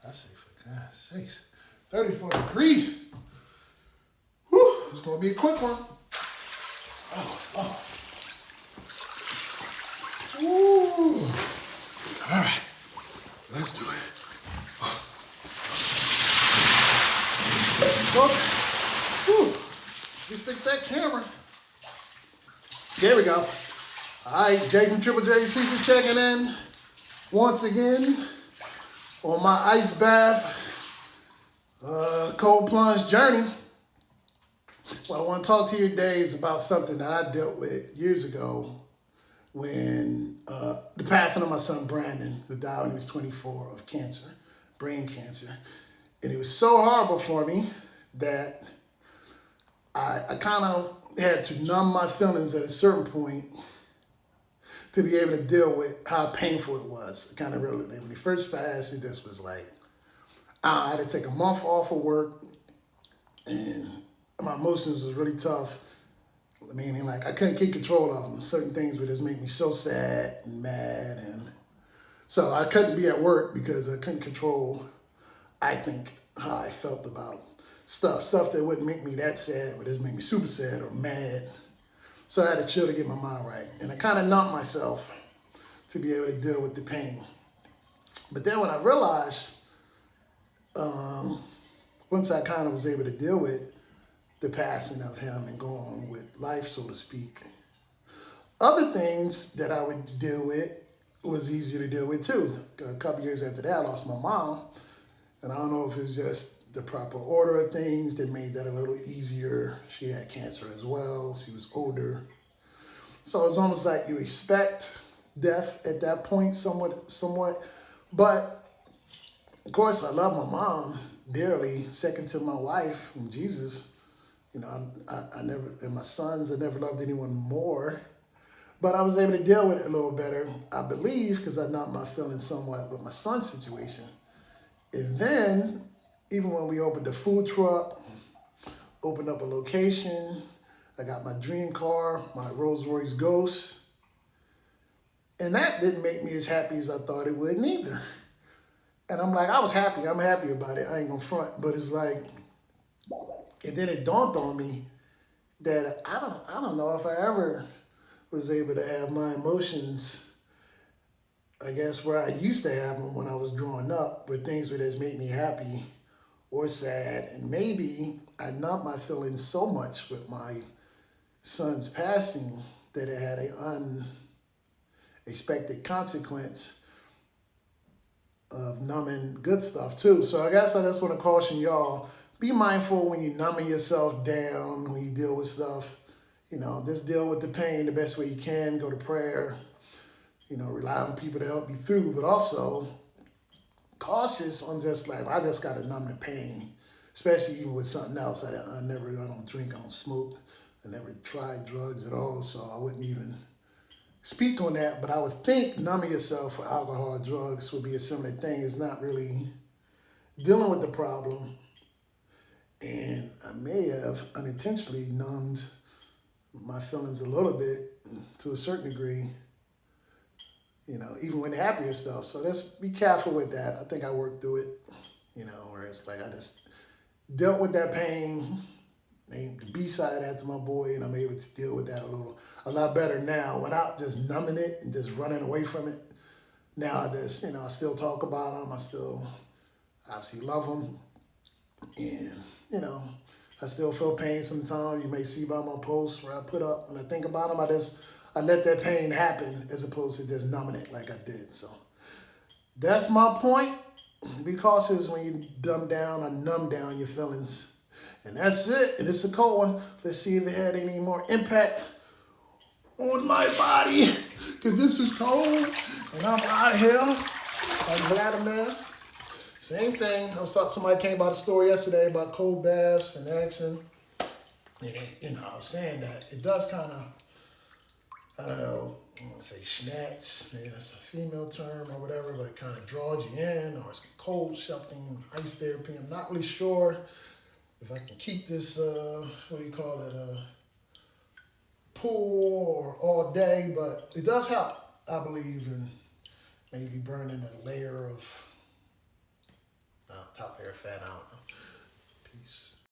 I say, for God's sakes, 34 degrees. Whew, it's gonna be a quick one. Oh. Ooh. All right, let's do it. Whew. We fix that camera. There we go. All right, Jay from Triple J's Pizza checking in once again on my ice bath, cold plunge journey. What I want to talk to you today is about something that I dealt with years ago when the passing of my son Brandon, who died when he was 24 of cancer, brain cancer. And it was so horrible for me that I kind of had to numb my feelings at a certain point to be able to deal with how painful it was. Kind of really, when he first passed, it just was like, I had to take a month off of work, and my emotions was really tough. Meaning, like, I couldn't keep control of them. Certain things would just make me so sad and mad, and so I couldn't be at work because I couldn't control, I think, how I felt about stuff that wouldn't make me that sad, but just make me super sad or mad. So I had to chill to get my mind right. And I kind of numbed myself to be able to deal with the pain. But then when I realized, once I kind of was able to deal with the passing of him and go on with life, so to speak, other things that I would deal with was easier to deal with too. A couple years after that, I lost my mom. And I don't know if it's just the proper order of things that made that a little easier. She had cancer as well. She was older. So it's almost like you expect death at that point somewhat. But of course, I love my mom dearly, second to my wife and Jesus. You know, I never, and my sons, I never loved anyone more. But I was able to deal with it a little better, I believe, because I numbed my feelings somewhat with my son's situation. And then, even when we opened the food truck, opened up a location, I got my dream car, my Rolls Royce Ghost. And that didn't make me as happy as I thought it would neither. And I'm like, I was happy. I'm happy about it. I ain't gonna front. But it's like, and then it dawned on me that I don't know if I ever was able to have my emotions, I guess, where I used to have them when I was growing up, with things that has made me happy or sad. And maybe I numbed my feelings so much with my son's passing that it had an unexpected consequence of numbing good stuff too. So I guess I just want to caution y'all, be mindful when you numbing yourself down, when you deal with stuff. You know, just deal with the pain the best way you can, go to prayer, you know, rely on people to help you through, but also cautious on just like, I just got to numb the pain, especially even with something else. I don't drink, I don't smoke, I never tried drugs at all, so I wouldn't even speak on that. But I would think numbing yourself for alcohol or drugs would be a similar thing. It's not really dealing with the problem, and I may have unintentionally numbed my feelings a little bit to a certain degree, you know, even when happy and stuff. So just be careful with that. I think I worked through it, you know, where it's like I just dealt with that pain, named the B-side after my boy, and I'm able to deal with that a lot better now without just numbing it and just running away from it. Now I just, you know, I still talk about them. I still obviously love them. And, you know, I still feel pain sometimes. You may see by my posts where I put up, when I think about them, I let that pain happen as opposed to just numbing it like I did. So that's my point. Be cautious when you dumb down or numb down your feelings. And that's it. And it's a cold one. Let's see if it had any more impact on my body, because this is cold and I'm out of here. Like Vladimir. Same thing. Somebody came about a story yesterday about cold baths and action. And, you know, I was saying that it does kind of, I don't know, I want to say schnatz, maybe that's a female term or whatever, but it kind of draws you in, or it's cold something, ice therapy. I'm not really sure if I can keep this, what do you call it, pool or all day, but it does help, I believe, in maybe burning a layer of top hair fat, I don't know.